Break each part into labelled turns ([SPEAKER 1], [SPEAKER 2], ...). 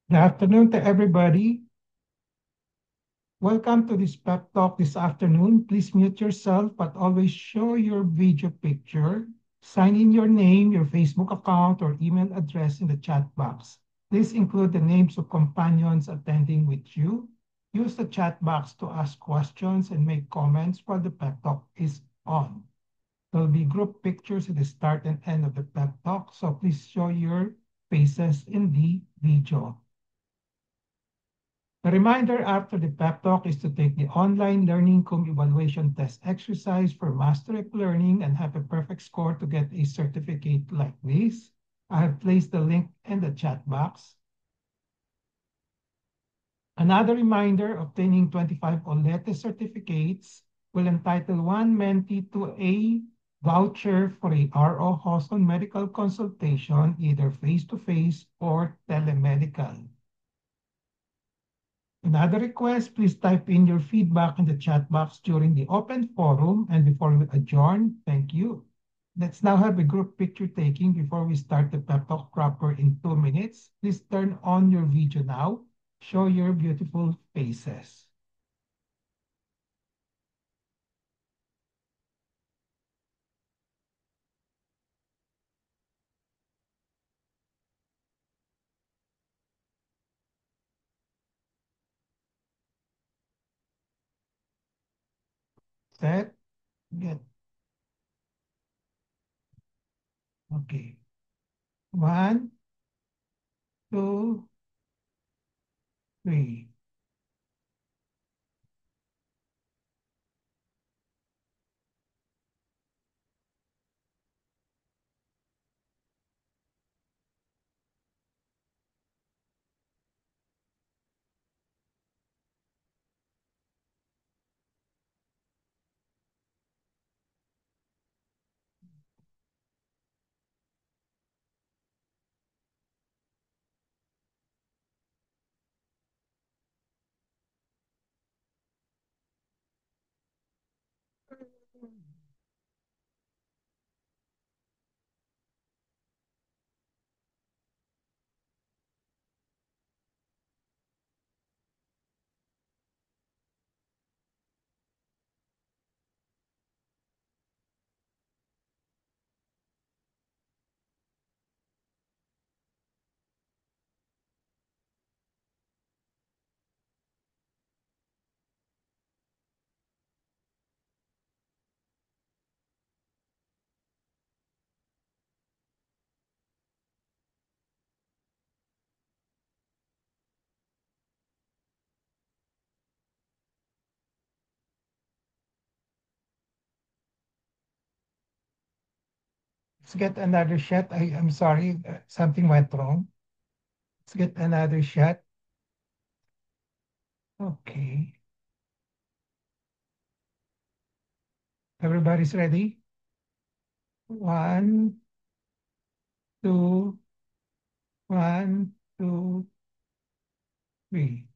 [SPEAKER 1] Good afternoon to everybody. Welcome to this pep talk this afternoon. Please mute yourself, but always show your video picture. Sign in your name, your Facebook account, or email address in the chat box. Please include the names of companions attending with you. Use the chat box to ask questions and make comments while the pep talk is on. There will be group pictures at the start and end of the pep talk, so please show your faces in the video. A reminder after the pep talk is to take the online learning Kung evaluation test exercise for mastery of learning and have a perfect score to get a certificate like this. I have placed the link in the chat box. Another reminder, obtaining 25 OLETE certificates will entitle one mentee to a voucher for a RO Hoson medical consultation, either face-to-face or telemedical. Another request, please type in your feedback in the chat box during the open forum and before we adjourn. Thank you. Let's now have a group picture taking before we start the pep talk proper in 2 minutes. Please turn on your video now. Show your beautiful faces. Set, get, okay. One, two, three. Let's get another shot. I'm sorry, something went wrong. Let's get another shot. Okay. Everybody's ready? One, two, one, two, three.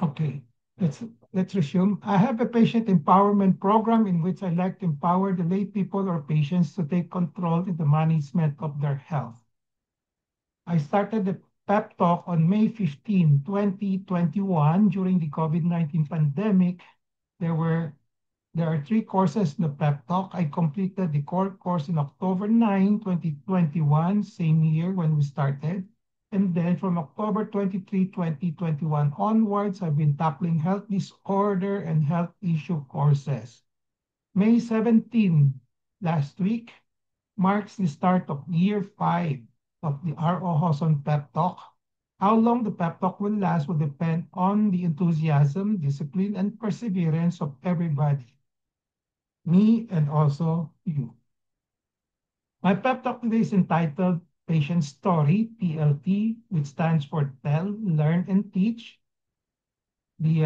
[SPEAKER 1] Okay, let's resume. I have a patient empowerment program in which I like to empower the lay people or patients to take control in the management of their health. I started the pep talk on May 15, 2021 during the COVID-19 pandemic. There were There are three courses in the pep talk. I completed the core course in October 9, 2021, same year when we started. And then from October 23, 2021 onwards, I've been tackling health disorder and health issue courses. May 17, last week, marks the start of year 5 of the RO Hoson pep talk. How long the pep talk will last will depend on the enthusiasm, discipline, and perseverance of everybody, me and also you. My pep talk today is entitled Patient Story, PLT, which stands for Tell, Learn, and Teach. The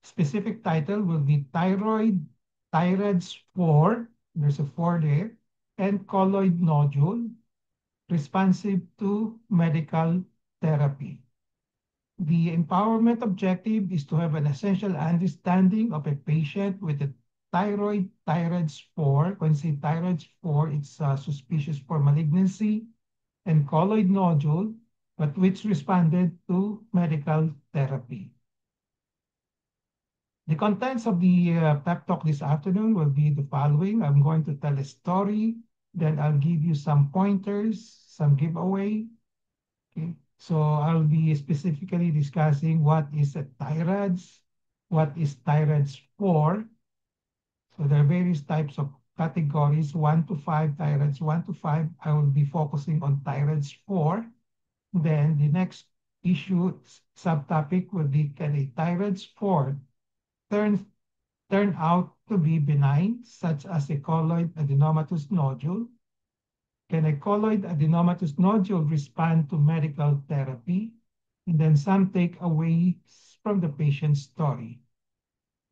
[SPEAKER 1] specific title will be Thyroid, ThyREDS 4, there's a 4 there, and colloid nodule, responsive to medical therapy. The empowerment objective is to have an essential understanding of a patient with a ThyREDS 4. When you say ThyREDS 4, it's suspicious for malignancy, and colloid nodule, but which responded to medical therapy. The contents of the pep talk this afternoon will be the following. I'm going to tell a story, then I'll give you some pointers, some giveaway. Okay. So I'll be specifically discussing what is a ThyREDS, what is ThyREDS 4. So there are various types of categories, 1 to 5, ThyREDS 1 to 5. I will be focusing on ThyREDS 4. Then the next issue subtopic will be, can a ThyREDS 4 turn out to be benign, such as a colloid adenomatous nodule? Can a colloid adenomatous nodule respond to medical therapy? And then some takeaways from the patient's story.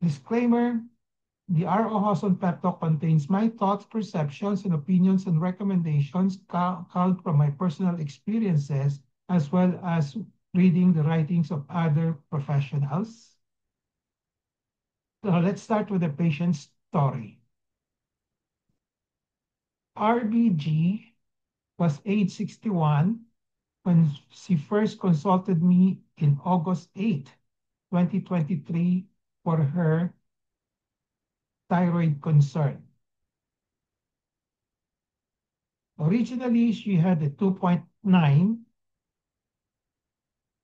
[SPEAKER 1] Disclaimer, the R.O. Hawson Pep Talk contains my thoughts, perceptions, and opinions and recommendations culled from my personal experiences, as well as reading the writings of other professionals. So let's start with the patient's story. RBG was age 61 when she first consulted me in August 8, 2023 for her thyroid concern. Originally, she had a 2.9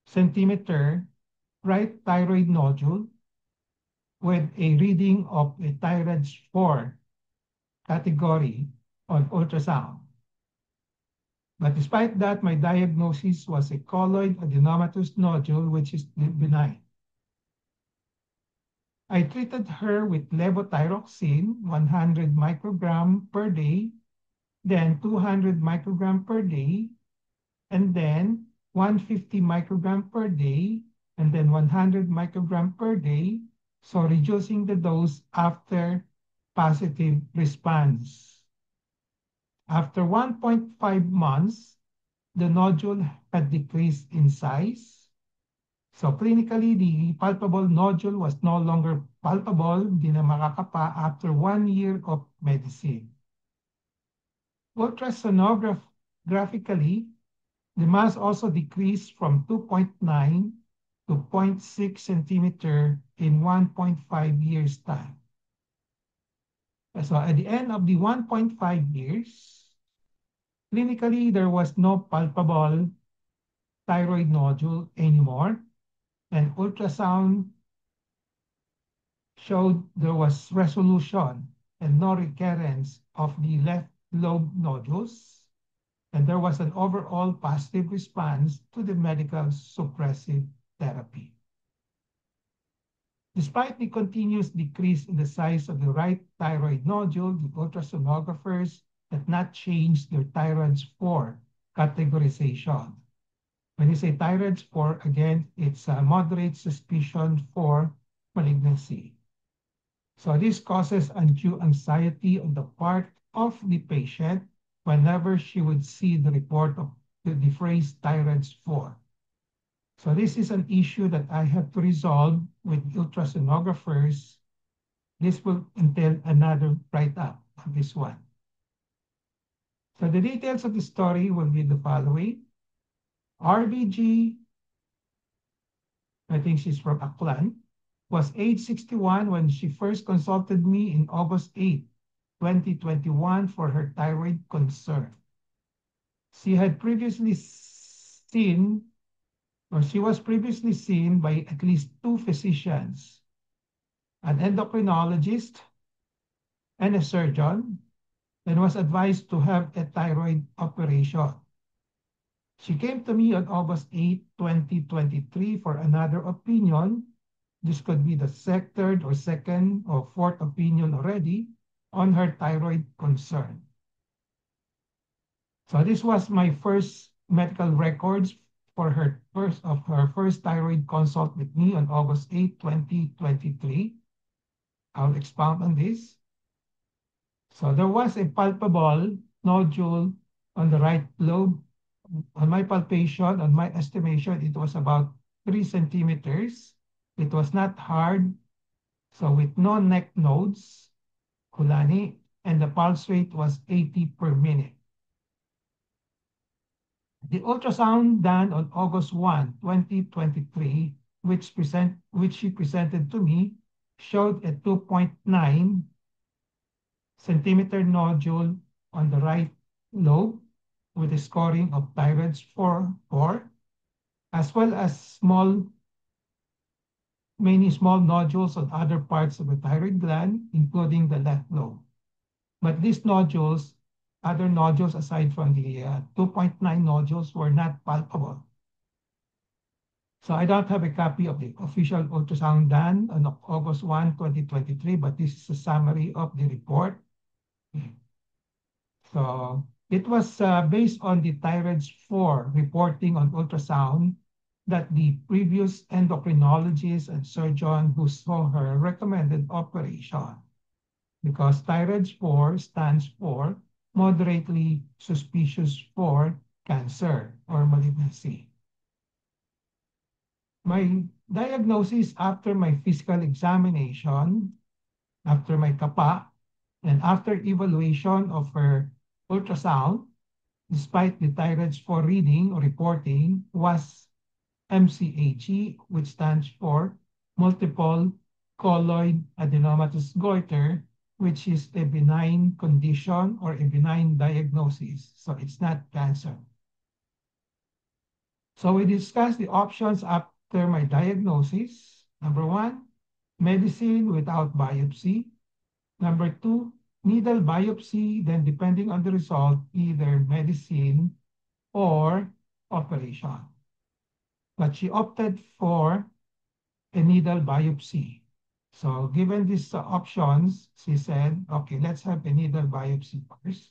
[SPEAKER 1] centimeter right thyroid nodule with a reading of a ThyREDS 4 category on ultrasound. But despite that, my diagnosis was a colloid adenomatous nodule, which is benign. I treated her with levothyroxine, 100 microgram per day, then 200 microgram per day, and then 150 microgram per day, and then 100 microgram per day, so reducing the dose after positive response. After 1.5 months, the nodule had decreased in size. So clinically, the palpable nodule was no longer palpable, hindi na makakapa after 1 year of medicine. Ultrasonographically, the mass also decreased from 2.9 to 0.6 centimeter in 1.5 years' time. So at the end of the 1.5 years, clinically, there was no palpable thyroid nodule anymore, and ultrasound showed there was resolution and no recurrence of the left lobe nodules, and there was an overall positive response to the medical suppressive therapy. Despite the continuous decrease in the size of the right thyroid nodule, the ultrasonographers had not changed their ThyREDS 4 categorization. When you say ThyREDS 4, again, it's a moderate suspicion for malignancy. So this causes undue anxiety on the part of the patient whenever she would see the report of the phrase ThyREDS 4. So this is an issue that I have to resolve with ultrasonographers. This will entail another write-up on this one. So the details of the story will be the following. RBG, I think she's from Aklan, was age 61 when she first consulted me in August 8, 2021 for her thyroid concern. She was previously seen by at least 2 physicians, an endocrinologist and a surgeon, and was advised to have a thyroid operation. She came to me on August 8, 2023 for another opinion. This could be the third or second or fourth opinion already on her thyroid concern. So this was my first medical records for her first thyroid consult with me on August 8, 2023. I'll expound on this. So there was a palpable nodule on the right lobe. On my palpation, on my estimation, it was about 3 centimeters. It was not hard, so with no neck nodes, Kulani, and the pulse rate was 80 per minute. The ultrasound done on August 1, 2023, which she presented to me, showed a 2.9 centimeter nodule on the right lobe with a scoring of thyroid 4, as well as many small nodules on other parts of the thyroid gland, including the left lobe. But these nodules, other nodules aside from the 2.9 nodules, were not palpable. So I don't have a copy of the official ultrasound done on August 1, 2023, but this is a summary of the report. So it was based on the thyroid 4 reporting on ultrasound that the previous endocrinologist and surgeon who saw her recommended operation because thyroid 4 stands for moderately suspicious for cancer or malignancy. My diagnosis after my physical examination, after my kapa, and after evaluation of her ultrasound, despite the thyroid 4 reading or reporting, was MCAG, which stands for multiple colloid adenomatous goiter, which is a benign condition or a benign diagnosis. So it's not cancer. So we discussed the options after my diagnosis. Number 1, medicine without biopsy. Number 2, needle biopsy, then depending on the result, either medicine or operation. But she opted for a needle biopsy. So given these options, she said, okay, let's have a needle biopsy first.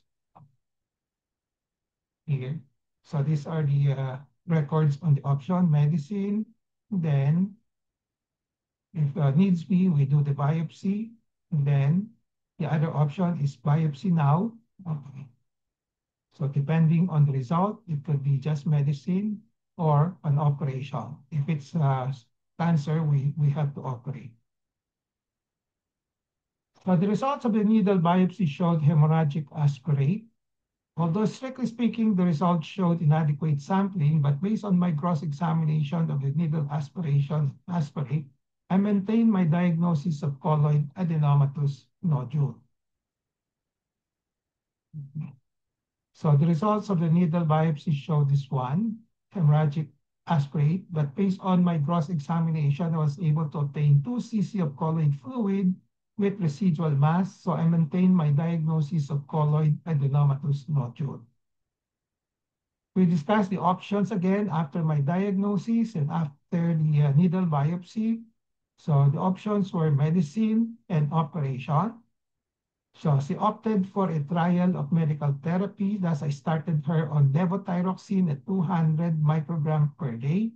[SPEAKER 1] Here. So these are the records on the option, medicine. Then, if needs be, we do the biopsy. And then the other option is biopsy now. Okay. So depending on the result, it could be just medicine or an operation. If it's cancer, we have to operate. So the results of the needle biopsy showed hemorrhagic aspirate. Although strictly speaking, the results showed inadequate sampling, but based on my gross examination of the needle aspirate, I maintained my diagnosis of colloid adenomatous nodule. So the results of the needle biopsy show this one, hemorrhagic aspirate, but based on my gross examination, I was able to obtain 2 cc of colloid fluid with residual mass, so I maintained my diagnosis of colloid adenomatous nodule. We discussed the options again after my diagnosis and after the needle biopsy. So the options were medicine and operation. So she opted for a trial of medical therapy. Thus, I started her on levothyroxine at 200 microgram per day.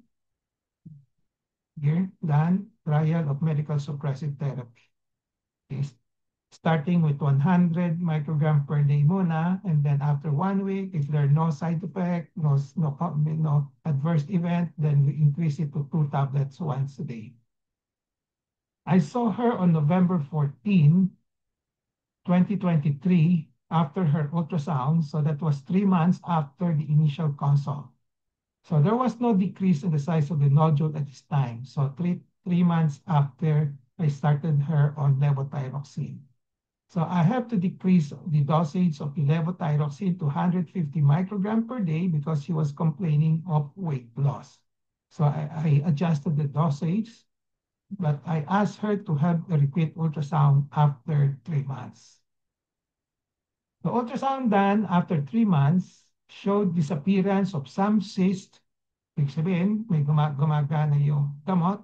[SPEAKER 1] Here, done, trial of medical suppressive therapy. Okay. Starting with 100 microgram per day muna, and then after 1 week, if there are no side effect, no adverse event, then we increase it to 2 tablets once a day. I saw her on November 14, 2023, after her ultrasound, so that was 3 months after the initial consult. So there was no decrease in the size of the nodule at this time. So three months after I started her on levothyroxine. So I have to decrease the dosage of the levothyroxine to 150 microgram per day because she was complaining of weight loss. So I adjusted the dosage, but I asked her to have a repeat ultrasound after 3 months. The ultrasound done after 3 months showed disappearance of some cyst. Ibig sabihin, may gumagana yung gamot,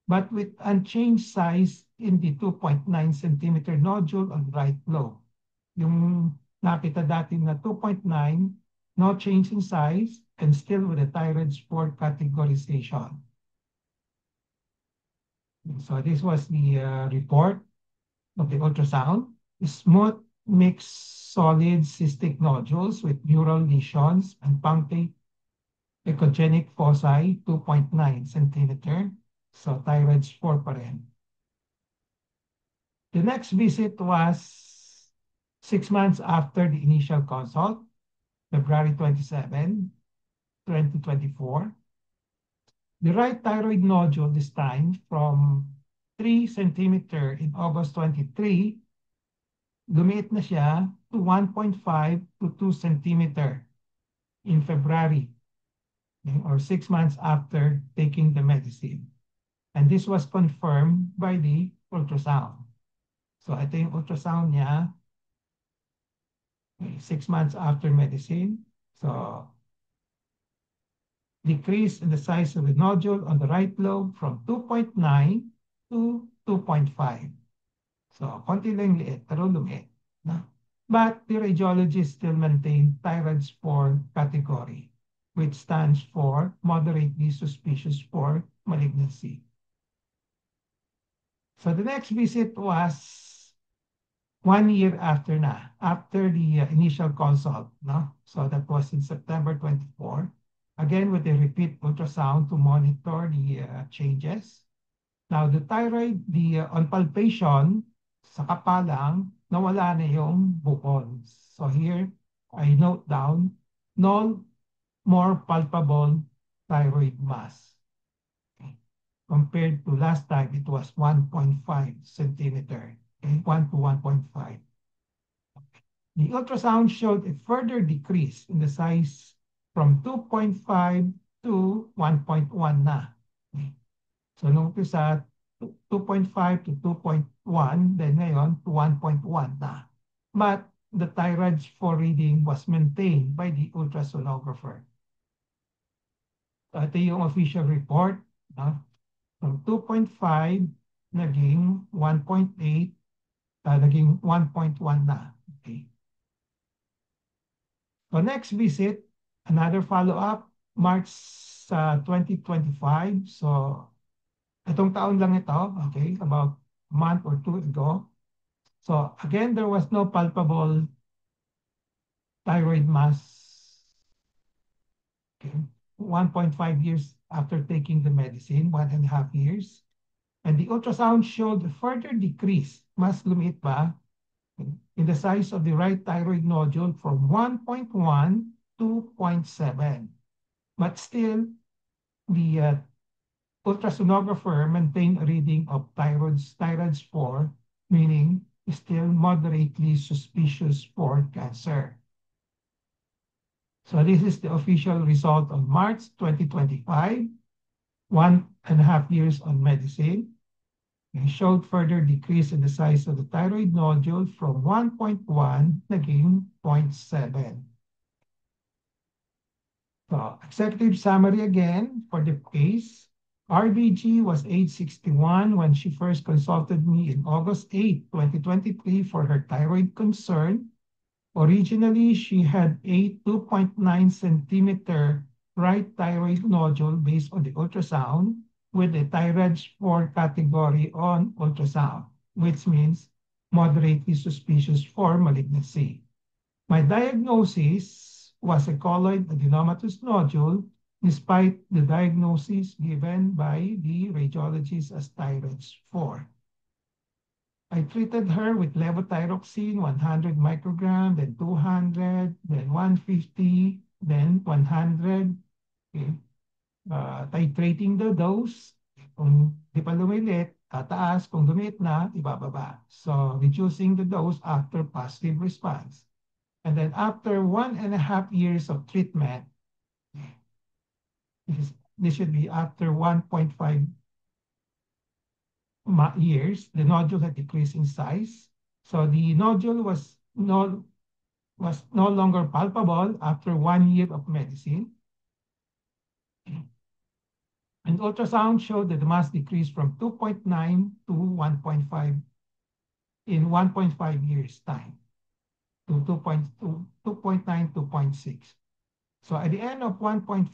[SPEAKER 1] but with unchanged size in the 2.9 centimeter nodule on the right lobe. Yung nakita dati na 2.9, no change in size, and still with a thyroid sport categorization. So this was the report of the ultrasound. Smooth mixed solid cystic nodules with neural lesions and punctate echogenic foci, 2.9 centimeter. So thyroid spore pa rin. The next visit was 6 months after the initial consult, February 27, 2024. The right thyroid nodule this time from 3 centimeter in August 23, lumiit na siya to 1.5 to 2 centimeter in February, or 6 months after taking the medicine. And this was confirmed by the ultrasound. So ito yung ultrasound niya 6 months after medicine. So decrease in the size of the nodule on the right lobe from 2.9 to 2.5. So konti lang liit, pero lumiit. No? But the radiologist still maintained thyroid spore category, which stands for moderately suspicious for malignancy. So the next visit was 1 year after after the initial consult. No? So that was in September 24. Again, with a repeat ultrasound to monitor the changes. Now, the thyroid, on palpation, sa kapalang, nawala na yung bukol. So here, I note down, no more palpable thyroid mass. Okay. Compared to last time, it was 1.5 centimeter, okay? 1 to 1.5. The ultrasound showed a further decrease in the size from 2.5 to 1.1 na. Okay. So nung umpisa, 2.5 to 2.1, then ngayon to 1.1 na. But the thyroid spore reading was maintained by the ultrasonographer. So ito yung official report. No? From 2.5, naging 1.8, naging 1.1 na. Okay. So next visit, another follow-up, March 2025. So itong taon lang ito, okay, about a month or two ago. So again, there was no palpable thyroid mass. Okay. 1.5 years after taking the medicine, 1.5 years. And the ultrasound showed a further decrease, mas lumiit pa, in the size of the right thyroid nodule from 1.1 to 0.7. But still, the ultrasonographer maintained a reading of thyroid spore, meaning still moderately suspicious for cancer. So this is the official result on March 2025, 1.5 years on medicine. It showed further decrease in the size of the thyroid nodule from 1.1 naging 0.7. So executive summary again for the case. RBG was age 61 when she first consulted me in August 8, 2023 for her thyroid concern. Originally, she had a 2.9 centimeter right thyroid nodule based on the ultrasound with a thyroid spore category on ultrasound, which means moderately suspicious for malignancy. My diagnosis was a colloid adenomatous nodule, despite the diagnosis given by the radiologist as thyroid spore. I treated her with levothyroxine, 100 microgram, then 200, then 150, then 100. Okay. Titrating the dose. Kung di pa lumilit, tataas. Kung lumilit na, ibababa. So reducing the dose after positive response. And then after 1.5 years of treatment, this should be after 1.5 years, the nodule had decreased in size. So the nodule was no longer palpable after 1 year of medicine. And ultrasound showed that the mass decreased from 2.9 to 1.5 in 1.5 years time to 2.9 to 0.6. So at the end of 1.5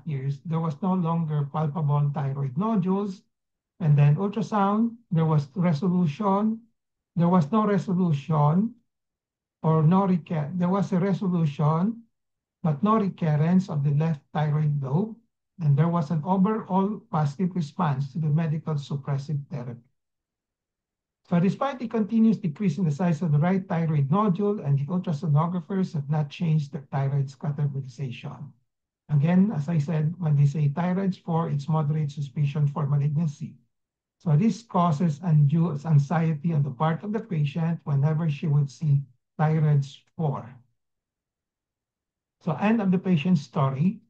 [SPEAKER 1] years, there was no longer palpable thyroid nodules. And then ultrasound, there was resolution. There was no resolution or no recur. There was a resolution, but no recurrence of the left thyroid lobe. And there was an overall positive response to the medical suppressive therapy. So despite the continuous decrease in the size of the right thyroid nodule, and the ultrasonographers have not changed the thyroid categorization. Again, as I said, when they say thyroid 4, it's moderate suspicion for malignancy. So this causes undue anxiety on the part of the patient whenever she would see thyroid 4. So end of the patient's story.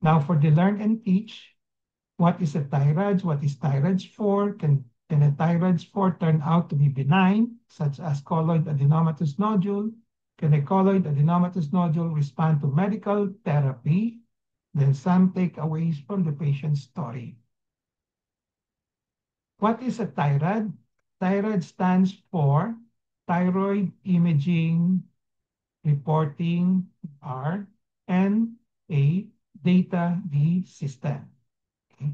[SPEAKER 1] Now for the learn and teach, what is a thyroid? What is thyroid 4? Can a thyroid 4 turn out to be benign, such as colloid adenomatous nodule? Can a colloid adenomatous nodule respond to medical therapy? Then some takeaways from the patient's story. What is a thyroid? Thyroid stands for Thyroid Imaging Reporting R and a Data V system. Okay.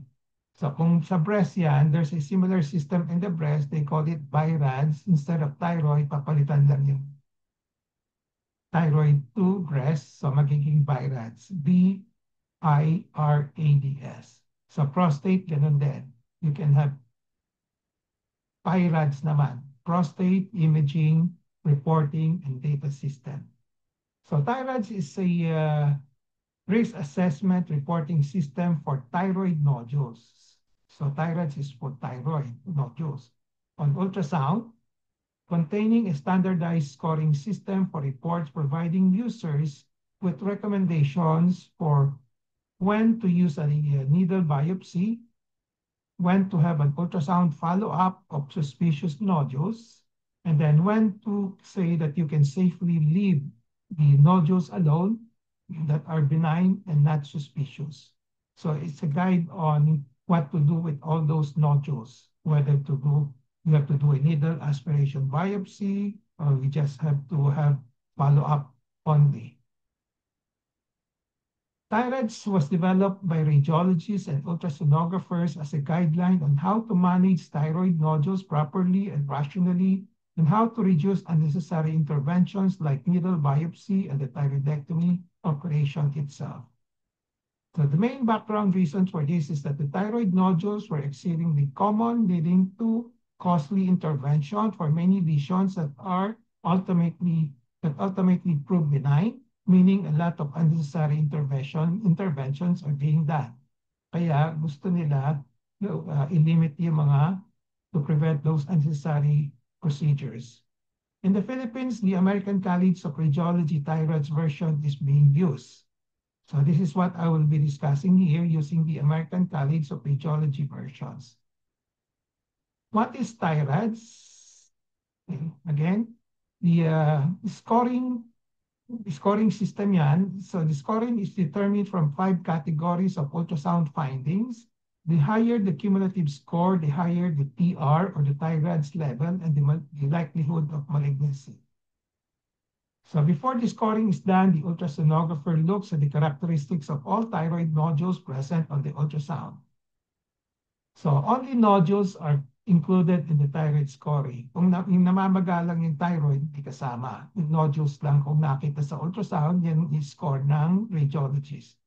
[SPEAKER 1] So kung sa breast yan, there's a similar system in the breast. They call it BIRADS. Instead of thyroid, papalitan lang yung thyroid to breast. So magiging BIRADS. BIRADS. So prostate, ganun din. You can have PIRADS naman. Prostate Imaging Reporting and Data System. So ThyRADS is a risk assessment reporting system for thyroid nodules. So ThyRADS is for thyroid nodules. On ultrasound, containing a standardized scoring system for reports providing users with recommendations for when to use a needle biopsy, when to have an ultrasound follow-up of suspicious nodules, and then when to say that you can safely leave the nodules alone that are benign and not suspicious. So it's a guide on what to do with all those nodules, whether you have to do a needle aspiration biopsy, or we just have to have follow-up only. ThyRADS was developed by radiologists and ultrasonographers as a guideline on how to manage thyroid nodules properly and rationally, and how to reduce unnecessary interventions like needle biopsy and the thyroidectomy operation itself. So the main background reasons for this is that the thyroid nodules were exceedingly common, leading to costly intervention for many lesions that ultimately prove benign, meaning a lot of unnecessary interventions are being done. Kaya gusto nila i-limit yung mga to prevent those unnecessary procedures. In the Philippines, the American College of Radiology ThyRADS version is being used. So this is what I will be discussing here using the American College of Radiology versions. What is ThyRADS? Again, the scoring system yan. So the scoring is determined from 5 categories of ultrasound findings. The higher the cumulative score, the higher the TR or the ThyRADS level and the likelihood of malignancy. So before the scoring is done, the ultrasonographer looks at the characteristics of all thyroid nodules present on the ultrasound. So only nodules are included in the thyroid scoring. Kung yung namamagalang yung thyroid, hindi kasama. Yung nodules lang kung nakita sa ultrasound, yan is score ng radiologist.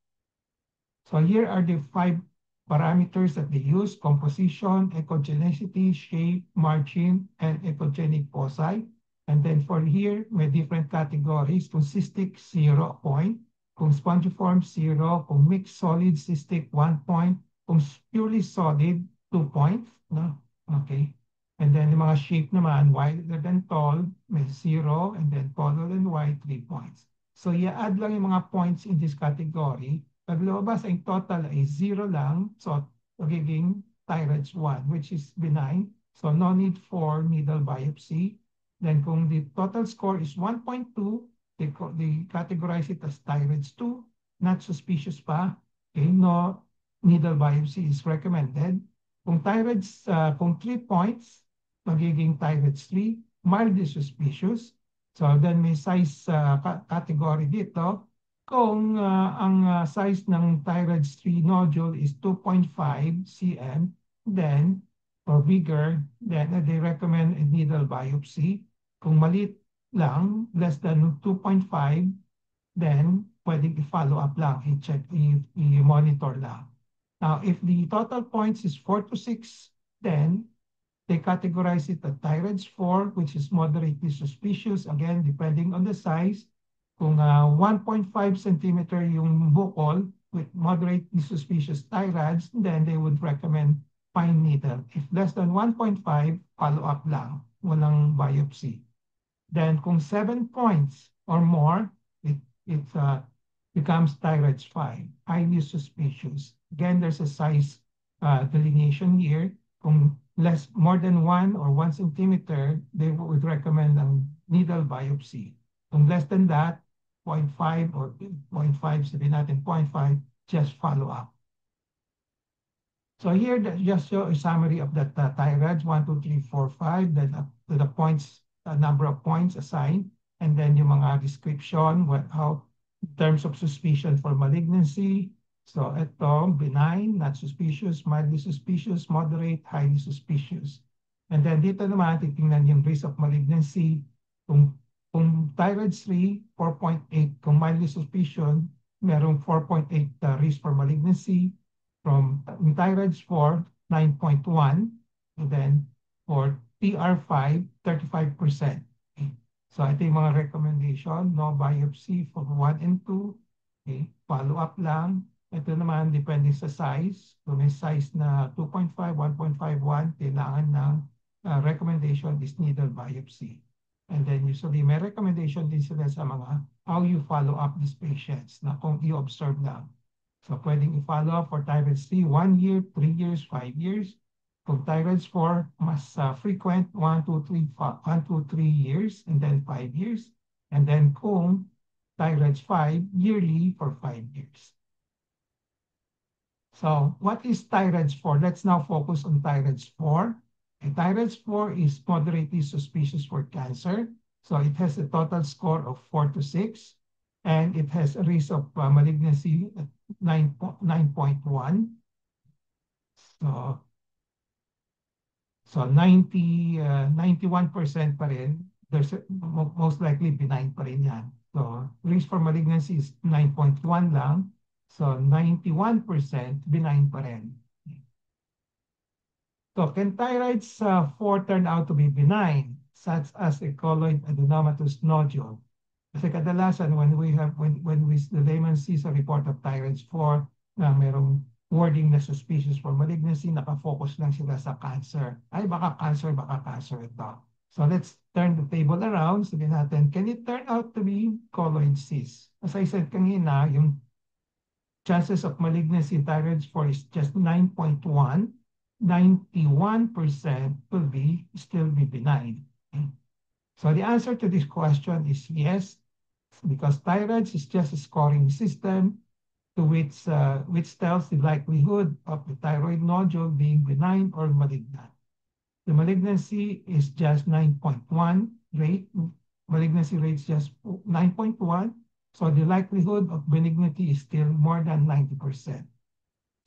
[SPEAKER 1] So here are the 5 parameters that they use: composition, echogenicity, shape, margin, and echogenic foci. And then for here, may different categories. Kung cystic, 0 point. Kung spongiform, 0. Kung mixed solid cystic, 1 point. Kung purely solid, 2 points. No? Okay. And then yung mga shape naman, wider than tall, may 0. And then taller than wide, 3 points. So i-add lang yung mga points in this category. Pag lumabas ang total ay 0 lang, so magiging ThyRADS 1, which is benign. So no need for needle biopsy. Then kung the total score is 1.2, they categorize it as ThyRADS 2, not suspicious pa. Okay, no needle biopsy is recommended. Kung ThyRADS, kung 3 points, magiging ThyRADS 3, mildly suspicious. So then may size category dito. Kung ang size ng thyroid 3 nodule is 2.5 cm, then, or bigger, then they recommend a needle biopsy. Kung maliit lang, less than 2.5, then pwedeng i-follow up lang, i-check, i-monitor lang. Now, if the total points is 4 to 6, then they categorize it as thyroid 4, which is moderately suspicious, again, depending on the size. Kung 1.5 centimeter yung bukol with moderately suspicious thyroids, then they would recommend fine needle. If less than 1.5, follow-up lang, walang biopsy. Then kung 7 points or more, it becomes thyroid 5, highly suspicious. Again, there's a size delineation here. Kung more than 1 or 1 centimeter, they would recommend a needle biopsy. Kung less than that, 0.5 or 0.5, sabihin natin 0.5, just follow up. So here, just show a summary of that thyroids, 1, 2, 3, 4, 5, then up to the points, number of points assigned, and then yung mga description, how, in terms of suspicion for malignancy. So ito, benign, not suspicious, mildly suspicious, moderate, highly suspicious. And then dito naman, titingnan yung risk of malignancy. Kung thyroid 3, 4.8. Kung mildly suspicion, merong 4.8 risk for malignancy. From thyroid 4, 9.1. And then for TR5, 35%. Okay. So ito yung mga recommendation, no biopsy for 1 and 2. Okay. Follow-up lang. Ito naman, depende sa size. Kung may size na 2.5, 1.51, kailangan ng recommendation is needle biopsy. And then usually may recommendation din sila sa mga how you follow up these patients na kung i-observe lang. So pwedeng i-follow up for thyroid 3, 1 year, 3 years, 5 years. Kung thyroid 4, mas frequent, 1, 2, 3 years, and then 5 years. And then kung thyroid 5, yearly for 5 years. So what is thyroid 4? Let's now focus on thyroid 4. And thyroid 4 is moderately suspicious for cancer. So it has a total score of 4 to 6. And it has a risk of malignancy at 9.1. So 91% pa rin. There's most likely benign pa rin yan. So risk for malignancy is 9.1 lang. So 91% benign pa rin. So can thyroids 4 turn out to be benign, such as a colloid adenomatous nodule? Kasi kadalasan when the layman sees a report of thyroids 4 na merong wording na suspicious for malignancy, nakafocus lang sila sa cancer. Ay, baka cancer ito. So let's turn the table around. Sabihin natin, can it turn out to be colloid cyst? As I said kanina, yung chances of malignancy in thyroid 4 is just 9.1. 91% will still be benign. Okay? So the answer to this question is yes, because thyroid is just a scoring system to which tells the likelihood of the thyroid nodule being benign or malignant. The malignancy is just 9.1 rate. Malignancy rate is just 9.1. So the likelihood of benignity is still more than 90%.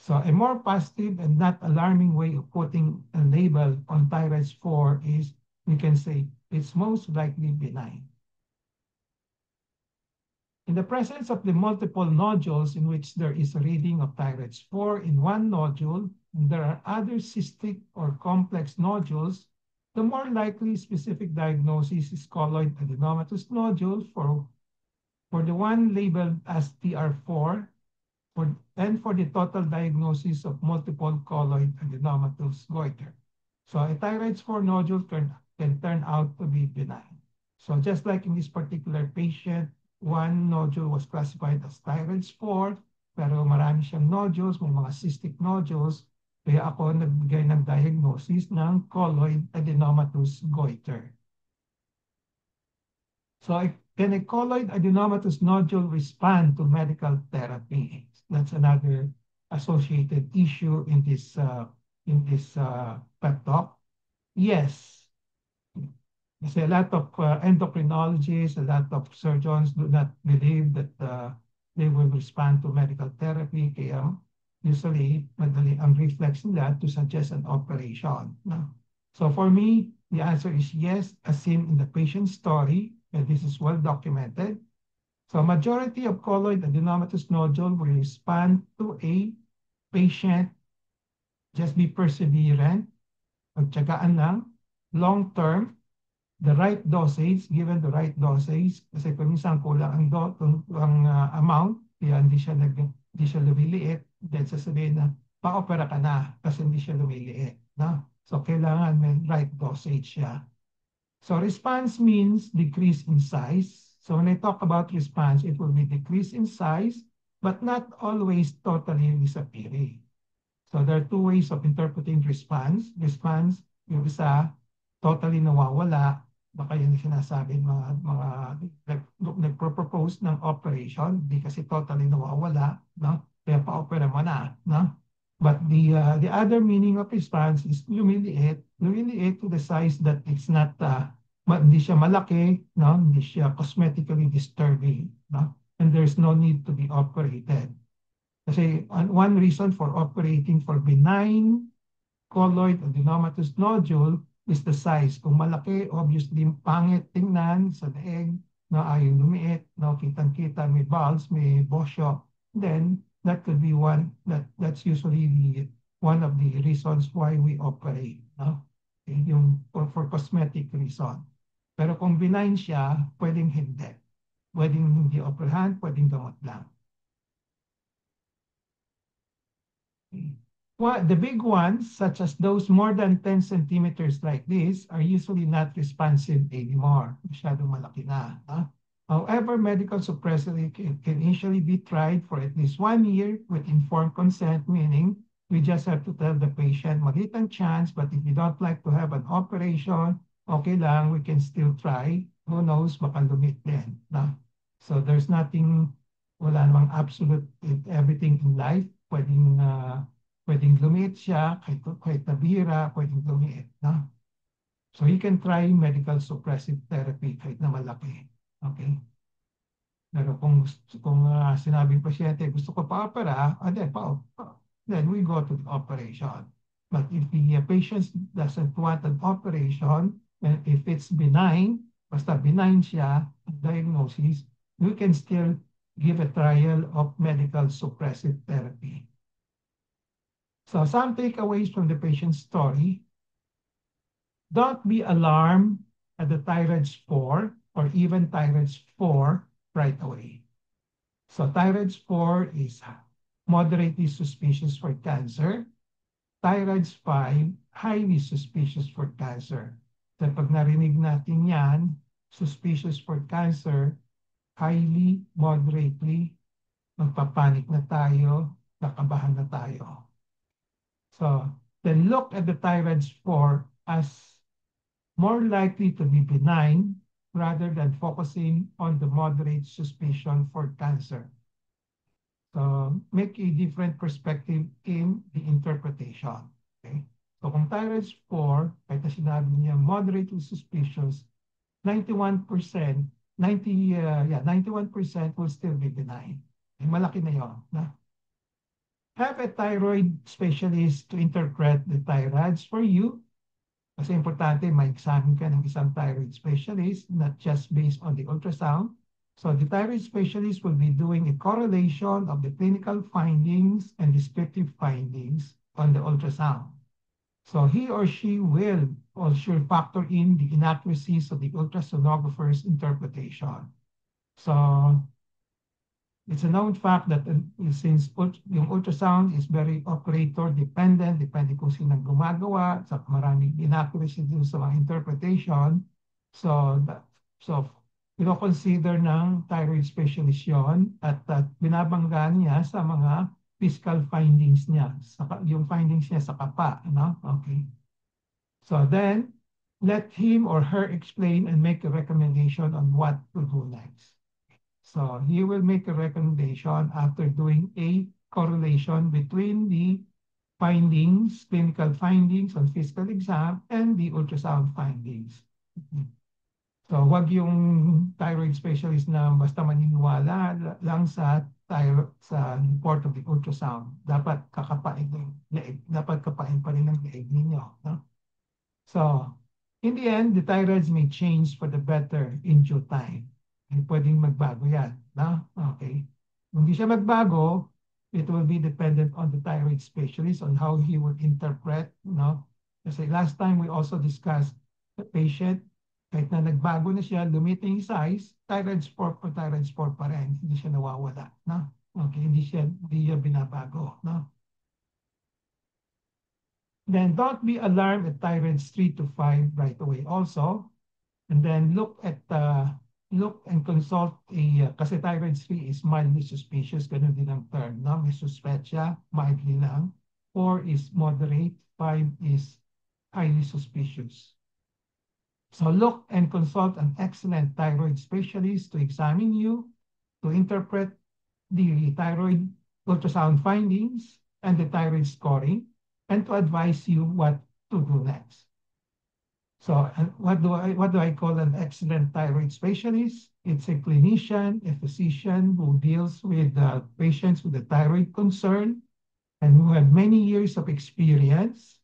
[SPEAKER 1] So a more positive and not alarming way of putting a label on thyroid 4 is we can say it's most likely benign. In the presence of the multiple nodules in which there is a reading of thyroid 4 in one nodule, and there are other cystic or complex nodules, the more likely specific diagnosis is colloid adenomatous nodule for the one labeled as TR4, and for the total diagnosis of multiple colloid adenomatous goiter. So a thyroid 4 nodule can turn out to be benign. So just like in this particular patient, one nodule was classified as thyroid 4, pero marami siyang nodules, may mga cystic nodules, kaya ako nagbigay ng diagnosis ng colloid adenomatous goiter. So can a colloid adenomatous nodule respond to medical therapy? That's another associated issue in this pep talk. Yes. Kasi a lot of endocrinologists, a lot of surgeons do not believe that they will respond to medical therapy. Kaya usually, madali ang reflex nila to suggest an operation. No? So for me, the answer is yes, as seen in the patient's story, and this is well documented. So majority of colloid adenomatous nodule will respond to a patient. Just be perseverant, pagtyagaan lang, long term, the right dosage, given the right dosage, kasi kung minsan kulang ang amount, kaya hindi siya lumiliit, then sasabihin na, pa-opera ka na kasi hindi siya lumiliit. No? So, kailangan may right dosage siya. So, response means decrease in size. So, when I talk about response, it will be decrease in size, but not always totally disappearing. So there are two ways of interpreting response. Response, yung isa, totally nawawala. Baka yun yung sinasabi mga nagpropose ng operation, hindi kasi totally nawawala, no? Kaya pa-opera mo na, no? But the other meaning of response is lumiliit to the size that it's not, hindi siya malaki, no? Hindi siya cosmetically disturbing, no? And there's no need to be operated. Kasi one reason for operating for benign colloid adenomatous nodule is the size. Kung malaki, obviously, pangit tingnan sa leeg, na ayaw lumiit, no, kitang-kita, may bulge, may bosyo, then that could be that's usually one of the reasons why we operate, no? Okay, yung for cosmetic reason. Pero kung benign siya, pwedeng hindi. Pwedeng hindi operahan, pwedeng gamot lang. Well, the big ones, such as those more than 10 centimeters like this, are usually not responsive anymore. Masyadong malaki na. However, medical suppressor can initially be tried for at least 1 year with informed consent, meaning we just have to tell the patient, maliit ang chance, but if you don't like to have an operation, okay lang, we can still try. Who knows, baka lumit din. So there's nothing, wala namang absolute everything in life. Pwedeng lumiit siya, kahit nabira, pwedeng lumiit. No? So you can try medical suppressive therapy kahit na malaki. Okay? Pero kung sinabing pasyente, gusto ko pa-opera, then we go to the operation. But if the patient doesn't want an operation, and if it's benign, basta benign siya, diagnosis, we can still give a trial of medical suppressive therapy. So some takeaways from the patient's story. Don't be alarmed at the ThyREDS 4 or even ThyREDS 4 right away. So ThyREDS 4 is moderately suspicious for cancer. ThyREDS 5, highly suspicious for cancer. So pag narinig natin yan, suspicious for cancer, highly, moderately, magpapanik na tayo, nakabahan na tayo. So then look at the ThyREDS 4 as more likely to be benign rather than focusing on the moderate suspicion for cancer. So make a different perspective in the interpretation. Okay? So kung ThyREDS 4, kahit na sinabi niya moderately suspicious, 91% will still be benign. Eh, malaki na yun. Have a thyroid specialist to interpret the ThyREDS for you. Kasi importante, ma-examine ka ng isang thyroid specialist, not just based on the ultrasound. So the thyroid specialist will be doing a correlation of the clinical findings and descriptive findings on the ultrasound. So he or she will also factor in the inaccuracies of the ultrasonographer's interpretation. So it's a known fact that since yung ultrasound is very operator dependent, depende kung sinang gumagawa, sa maraming inaccuracy din sa mga interpretation. So consider ng thyroid specialist yun at binabangga niya sa mga physical findings niya, yung findings niya sa kapa. No? Okay. So then, let him or her explain and make a recommendation on what to do next. So he will make a recommendation after doing a correlation between the findings, clinical findings on physical exam and the ultrasound findings. So wag yung thyroid specialist na basta maniniwala lang sa sa report of the ultrasound, dapat kakapain ng leeg, dapat kapain pa rin ng leeg ninyo, no? So, in the end, the thyroids may change for the better in due time. And pwedeng magbago yan, no? Okay. Kung hindi siya magbago, it will be dependent on the thyroid specialist on how he will interpret, no? Kasi last time we also discussed the patient, kahit na nagbago na siya, lumiting size, thyroid spore pa rin, hindi siya nawawala, no? Okay, hindi siya binabago, no? Then don't be alarmed at thyroids 3 to 5 right away also. And then look and consult kasi thyroid 3 is mildly suspicious, ganun din ang term, no? May suspetsya, mildly lang. 4 is moderate, 5 is highly suspicious. So look and consult an excellent thyroid specialist to examine you, to interpret the thyroid ultrasound findings and the thyroid scoring, and to advise you what to do next. So what do I call an excellent thyroid specialist? It's a clinician, a physician who deals with patients with a thyroid concern and who have many years of experience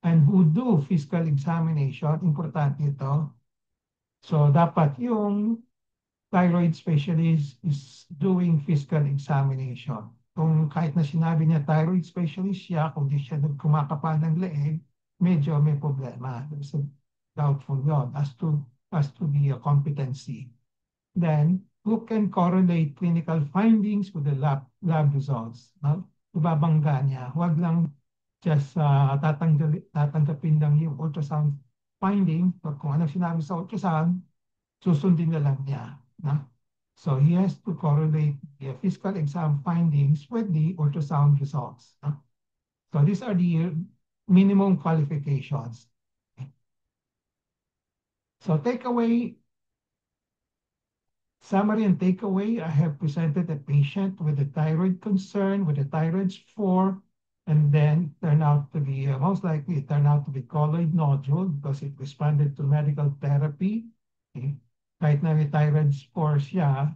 [SPEAKER 1] and who do physical examination. Importante ito. So dapat yung thyroid specialist is doing physical examination. Kung kahit na sinabi niya thyroid specialist siya, kung di siya kumakapa ng leeg, medyo may problema. So, doubtful yon as to the competency. Then, who can correlate clinical findings with the lab results? No? Ibabangga niya. Huwag lang just tatanggapin lang yung ultrasound finding. Kung ano sinabi sa ultrasound, susundin na lang niya. No? So he has to correlate the physical exam findings with the ultrasound results. No? So these are the minimum qualifications. So summary and takeaway, I have presented a patient with a thyroid concern, with a thyroid 4, and then turned out to be, most likely it turned out to be colloid nodule because it responded to medical therapy. Okay. Kahit na may thyroid 4 siya,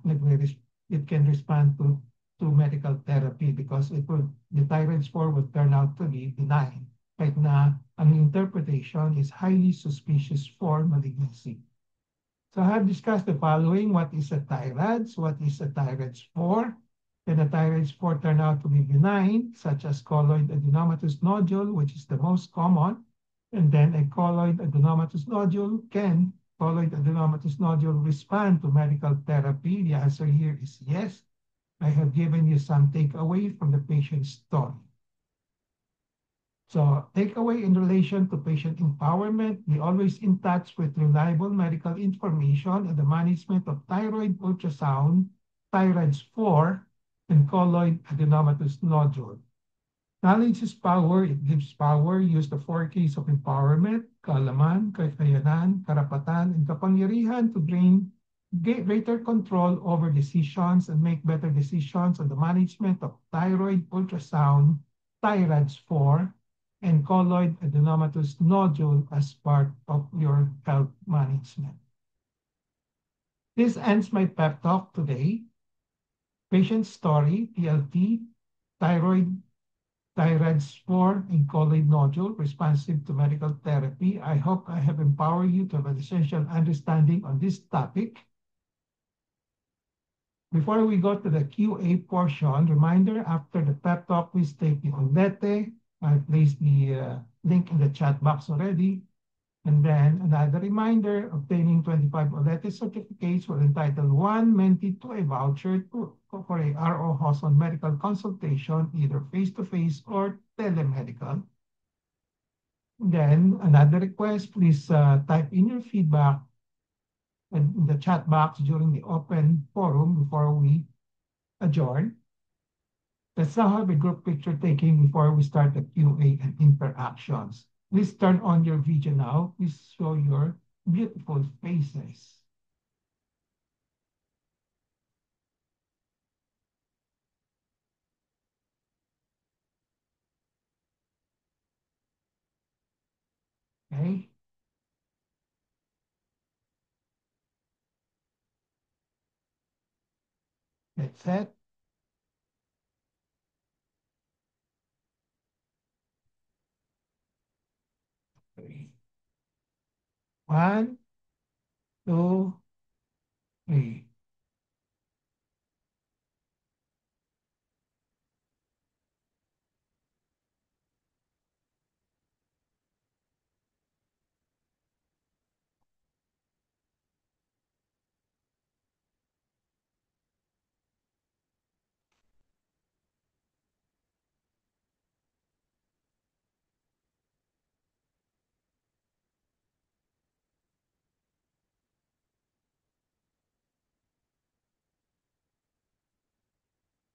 [SPEAKER 1] it can respond to medical therapy because the thyroid 4 will turn out to be benign. Kahit na ang interpretation is highly suspicious for malignancy. So I have discussed the following. What is a thyroid? What is a thyroid spore? Can a thyroid spore turn out to be benign, such as colloid adenomatous nodule, which is the most common? And then a colloid adenomatous nodule, can colloid adenomatous nodule respond to medical therapy? The answer here is yes. I have given you some takeaway from the patient's story. So takeaway in relation to patient empowerment, be always in touch with reliable medical information and the management of thyroid ultrasound, thyroids 4, and colloid adenomatous nodule. Knowledge is power, it gives power. Use the 4 Ks of empowerment, kaalaman, kakayanan, karapatan, and kapangyarihan to gain greater control over decisions and make better decisions on the management of thyroid ultrasound, thyroids 4, and colloid adenomatous nodule as part of your health management. This ends my pep talk today. Patient story, TLT, thyroid spore, and colloid nodule responsive to medical therapy. I hope I have empowered you to have an essential understanding on this topic. Before we go to the QA portion, reminder, after the pep talk, please take the Olete. I placed the link in the chat box already. And then another reminder, obtaining 25 Olete certificates will entitle one mentee to a voucher for a RO Hoson medical consultation, either face-to-face or telemedical. Then another request, please type in your feedback in the chat box during the open forum before we adjourn. Let's now have a group picture taking before we start the QA and interactions. Please turn on your video now. Please show your beautiful faces. Okay. That's it. One, two, three.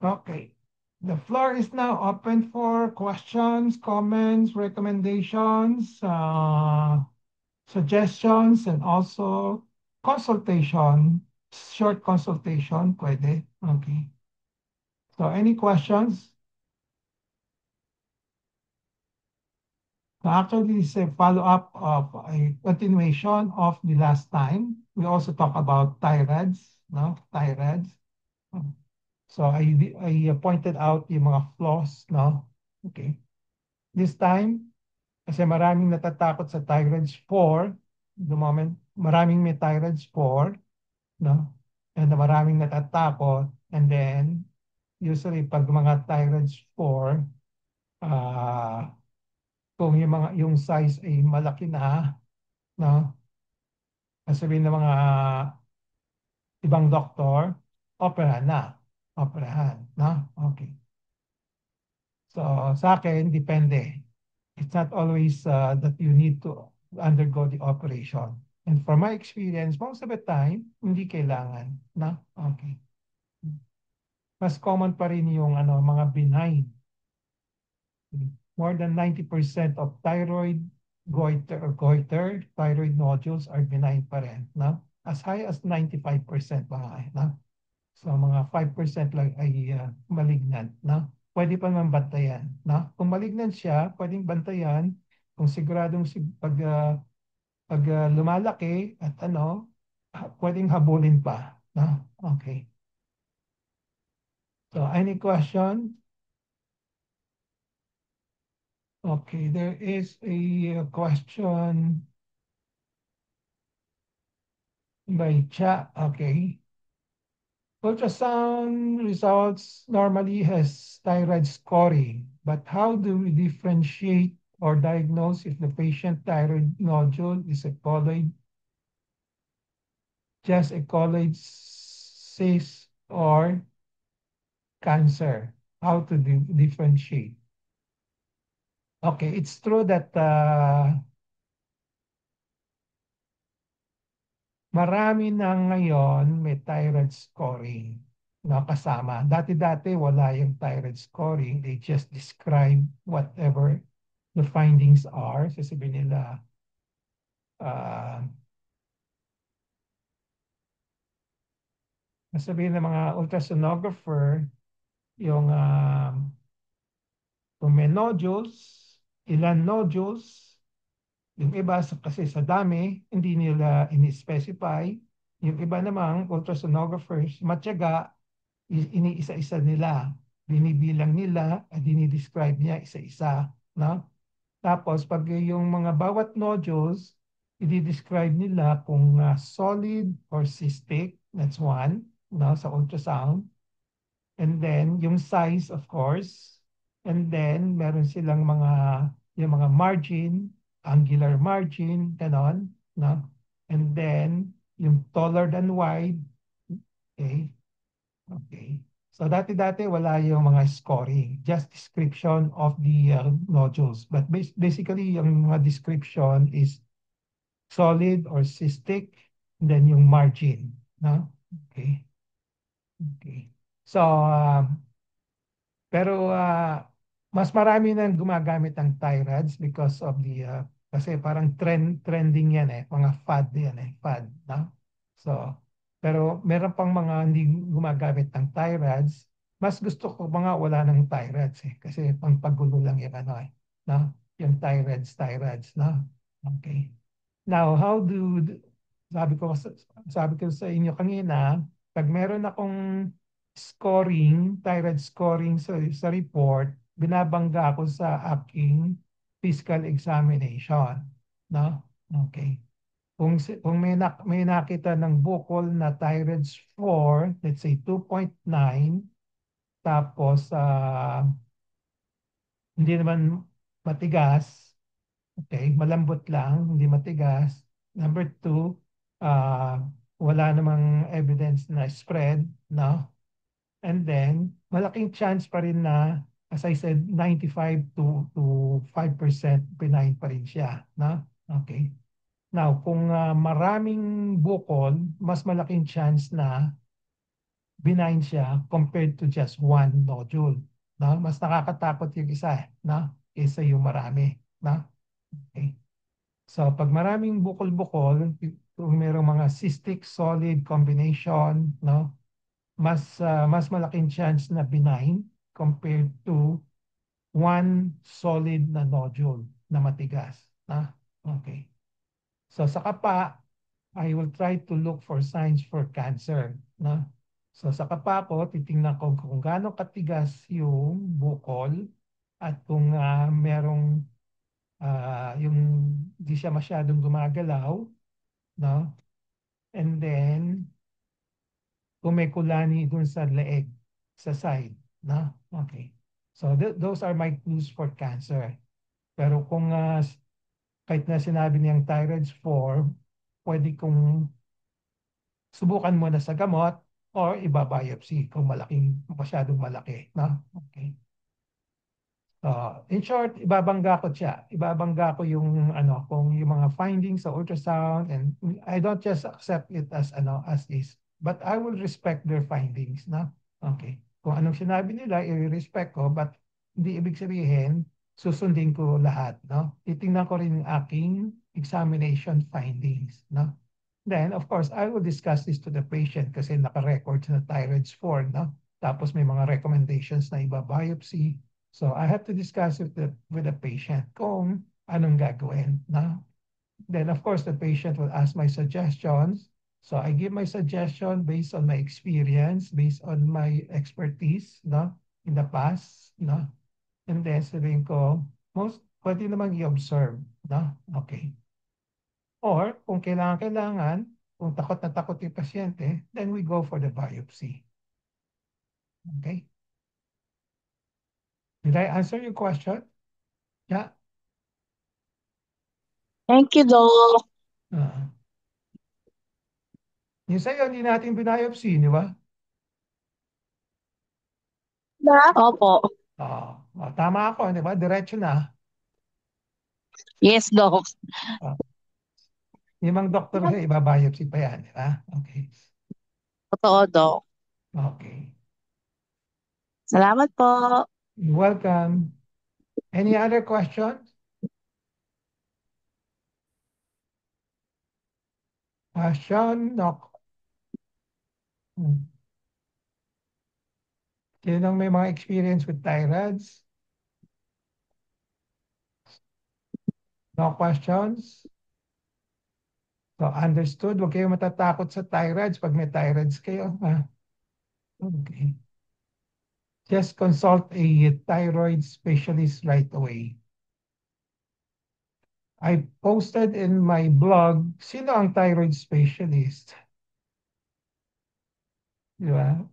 [SPEAKER 1] Okay. The floor is now open for questions, comments, recommendations, suggestions, and also consultation. Short consultation, pwede. Okay. So any questions? So actually, this is a follow-up of a continuation of the last time. We also talk about TIRADS, no? TIRADS. So I pointed out yung mga flaws, no? Okay. This time, kasi maraming natatakot sa TIRADS 4, the moment maraming may TIRADS 4, no? And maraming natatakot. And then, usually, pag mga TIRADS 4, kung yung size ay malaki na, no? Sabihin ng mga ibang doktor, operahan na. Operahan, no? Okay. So, sa akin, depende. It's not always that you need to undergo the operation. And from my experience, most of the time, hindi kailangan, no? Okay. Mas common pa rin yung mga benign. More than 90% of goiter, thyroid nodules are benign pa rin, no? As high as 95% mga, no? So mga 5% lang ay malignant, no? Pwede pa naman bantayan, no? Kung malignant siya, pwedeng bantayan kung siguradong pag lumalaki at pwedeng habulin pa, no? Okay. So any question? Okay, there is a question by chat. Okay. Ultrasound results normally has thyroid scoring, but how do we differentiate or diagnose if the patient thyroid nodule is a colloid, just a colloid cyst or cancer? How to differentiate? Okay, it's true that marami na ngayon may thyroid scoring na kasama. Dati-dati wala yung thyroid scoring. They just describe whatever the findings are. Sasabihin nila, uh, sasabihin ng mga ultrasonographer, yung kung may nodules, ilan nodules, yung iba kasi sa dami, hindi nila ini-specify. Yung iba namang ultrasonographers, matyaga, iniisa-isa nila. Binibilang nila at dinidescribe niya isa-isa. No? Tapos, pag yung mga bawat nodules, i-describe nila kung solid or cystic, that's one, no, sa ultrasound. And then, yung size, of course. And then, meron silang yung mga margin, angular margin, ganon, no? And then, yung taller than wide, okay? Okay. So dati-dati wala yung mga scoring, just description of the nodules. But basically, yung mga description is solid or cystic, and then yung margin. No? Okay. Okay. So, pero mas marami nang gumagamit ng TIRADS because of kasi parang trending yan mga fad yan fad, no? So, pero meron pang mga hindi gumagamit ng TIRADS. Mas gusto ko mga wala ng TIRADS kasi pang pagulo lang yan no? Yung TIRADS, no? Okay. Now, sabi ko, sabi ko sa inyo kanina, pag meron akong scoring, thyroid scoring sa report, binabangga ako sa aking physical examination. No? Okay. Kung may nakita ng bukol na ThyREDS 4, let's say 2.9, tapos hindi naman matigas, okay, malambot lang, hindi matigas. Number two, uh, wala namang evidence na spread, no? And then, malaking chance pa rin na, as I said, 95 to 5% benign pa rin siya, no? Okay. Now, kung maraming bukol, mas malaking chance na benign siya compared to just one nodule. No? Mas nakakatakot yung isa, no? Kaysa yung marami. No? Okay. So, pag maraming bukol-bukol, kung merong mga cystic solid combination, no? Mas malaking chance na benign compared to one solid na nodule na matigas. No? Okay. So, sa kapa, I will try to look for signs for cancer. No? So sa kapa ko, titingnan ko kung gaano katigas yung bukol at kung merong yung di siya masyadong gumagalaw. No? And then, kung may kulani dun sa leeg, sa side. No? Okay. So those are my clues for cancer. Pero kung kahit na sinabi niyang thyroid 4, pwede kong subukan mo na sa gamot or iba-biopsy kung masyadong malaki. No? Okay. In short, ibabangga ko siya. Ibabangga ko yung kung yung mga findings sa ultrasound, and I don't just accept it as is, but I will respect their findings, no? Okay. Kung anong sinabi nila, i-respect ko, but hindi ibig sabihin susundin ko lahat, no? Titingnan ko rin yung aking examination findings, no? Then, of course, I will discuss this to the patient kasi naka-record sa thyroid 4, no? Tapos may mga recommendations na iba-biopsy. So, I have to discuss it with the patient kung anong gagawin, no? Then, of course, the patient will ask my suggestions. So, I give my suggestion based on my experience, based on my expertise, no? In the past, no? And then, sabihin ko, pwede namang i-observe, no? Okay. Or kung kailangan, kung takot na takot yung pasyente, then we go for the biopsy. Okay? Did I answer your question? Yeah.
[SPEAKER 2] Thank you, Doc.
[SPEAKER 1] Uh, yung sa'yo, hindi natin biopsy, di ba?
[SPEAKER 2] Opo.
[SPEAKER 1] Tama ako, di ba? Diretso na.
[SPEAKER 2] Yes, Doc.
[SPEAKER 1] Uh, yung mga doktor siya, iba-biopsy pa yan, di ba? Okay.
[SPEAKER 2] Totoo, Doc.
[SPEAKER 1] Okay.
[SPEAKER 2] Salamat po.
[SPEAKER 1] You're welcome. Any other questions? Question? No. Sinong may mga experience with thyroids? No questions? So understood, huwag kayong matatakot sa thyroids pag may thyroids kayo. Okay. Just consult a thyroid specialist right away. I posted in my blog, sino ang thyroid specialist? Di ba?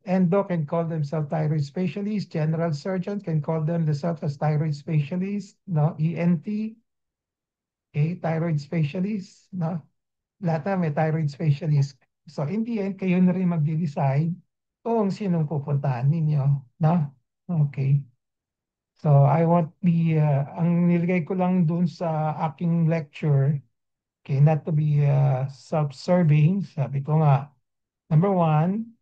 [SPEAKER 1] Endo can call themselves thyroid specialist, general surgeons can call themselves as thyroid specialist, no? ENT, okay, thyroid specialist, no? Lahat na may thyroid specialist. So in the end, kayo na rin magde-decide kung sinong pupuntahan ninyo. No? Okay. So I won't be, ang nilagay ko lang dun sa aking lecture, okay, not to be self-serving. Sabi ko nga, number one,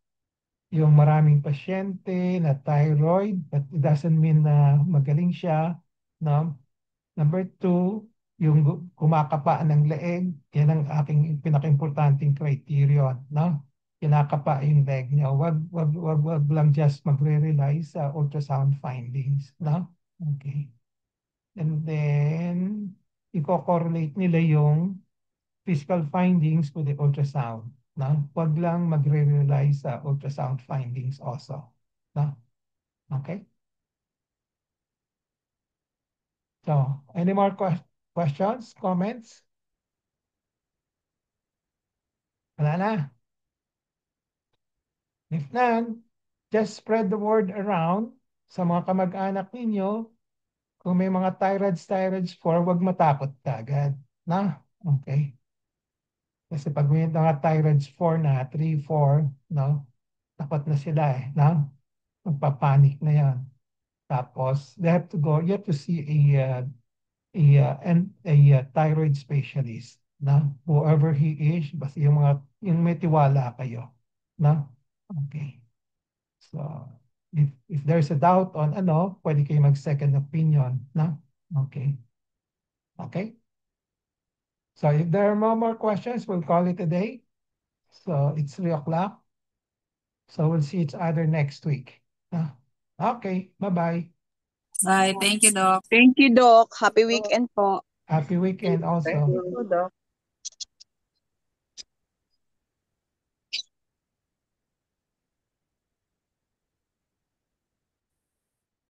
[SPEAKER 1] yung maraming pasyente na thyroid, but it doesn't mean na magaling siya. No? Number two, yung kumakapa ng leeg, yan ang aking pinaka-importanting criterion, no? Kinakapa yung leg niya. Wag lang just magre-rely sa ultrasound findings, no? Okay. And then, i-correlate nila yung physical findings with the ultrasound, no? Wag lang magre-rely sa ultrasound findings also, no? Okay? So, any more questions? Questions? Comments? Wala na. If none, just spread the word around sa mga kamag-anak ninyo. Kung may mga thyroids 4, huwag matakot agad. Na? Okay. Kasi pag may mga thyroids 4 na, 3, 4, no? Takot na sila eh. No? Magpapanik na yan. Tapos, you have to see a thyroid specialist. Na? Whoever he is, basta yung may tiwala kayo. Na? Okay. So, if there's a doubt on pwede kayo mag-second opinion. Na? Okay. Okay? So if there are no more questions, we'll call it a day. So it's 3 o'clock. So we'll see each other next week. Okay, bye-bye.
[SPEAKER 3] Bye. Thank you, Doc.
[SPEAKER 4] Thank you, Doc. Happy weekend po.
[SPEAKER 1] Happy weekend
[SPEAKER 5] Thank
[SPEAKER 1] also.
[SPEAKER 5] you, Doc.